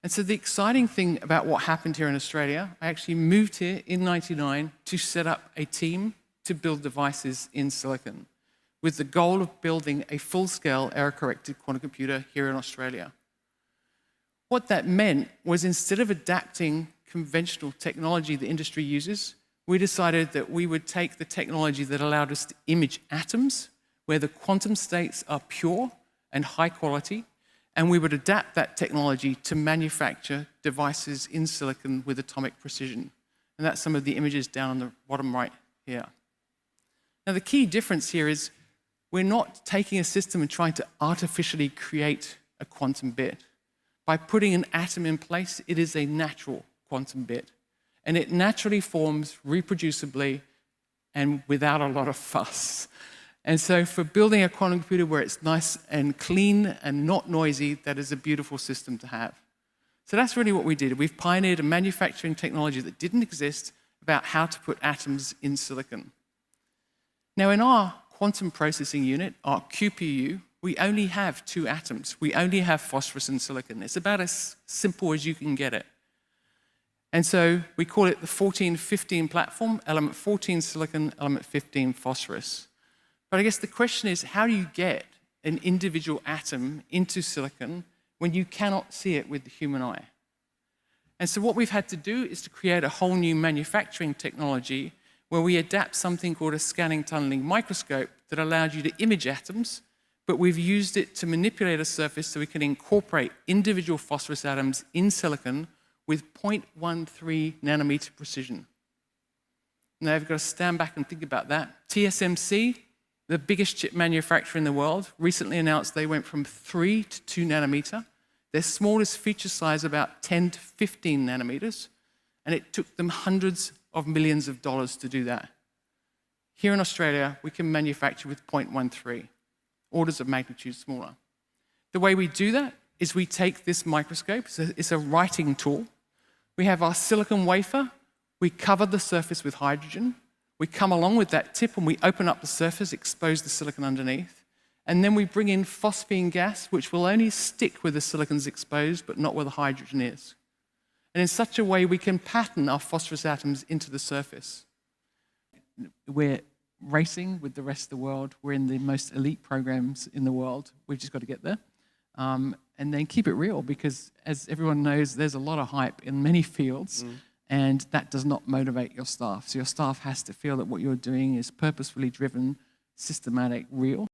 And so the exciting thing about what happened here in Australia, I actually moved here in '99 to set up a team to build devices in silicon with the goal of building a full-scale error-corrected quantum computer here in Australia. What that meant was instead of adapting conventional technology the industry uses, we decided that we would take the technology that allowed us to image atoms, where the quantum states are pure and high quality, and we would adapt that technology to manufacture devices in silicon with atomic precision. And that's some of the images down on the bottom right here. Now, the key difference here is we're not taking a system and trying to artificially create a quantum bit. By putting an atom in place, it is a natural quantum bit. And it naturally forms reproducibly and without a lot of fuss. And so for building a quantum computer where it's nice and clean and not noisy, that is a beautiful system to have. So that's really what we did. We've pioneered a manufacturing technology that didn't exist about how to put atoms in silicon. Now, in our quantum processing unit, our QPU, we only have 2 atoms. We only have phosphorus and silicon. It's about as simple as you can get it. And so we call it the 14-15 platform, element 14 silicon, element 15 phosphorus. But I guess the question is, how do you get an individual atom into silicon when you cannot see it with the human eye? And so what we've had to do is to create a whole new manufacturing technology where we adapt something called a scanning tunneling microscope that allowed you to image atoms, but we've used it to manipulate a surface so we can incorporate individual phosphorus atoms in silicon with 0.13 nanometer precision. Now you've got to stand back and think about that. TSMC, the biggest chip manufacturer in the world, recently announced they went from 3 to 2 nanometer. Their smallest feature size about 10 to 15 nanometers, and it took them hundreds of millions of dollars to do that. Here in Australia, we can manufacture with 0.13, orders of magnitude smaller. The way we do that is we take this microscope, so it's a writing tool. We have our silicon wafer, we cover the surface with hydrogen, we come along with that tip and we open up the surface, expose the silicon underneath, and then we bring in phosphine gas, which will only stick where the silicon's exposed, but not where the hydrogen is. And in such a way, we can pattern our phosphorus atoms into the surface. We're racing with the rest of the world. We're in the most elite programs in the world. We've just got to get there. And then keep it real, because as everyone knows, there's a lot of hype in many fields, and that does not motivate your staff. So your staff has to feel that what you're doing is purposefully driven, systematic, real.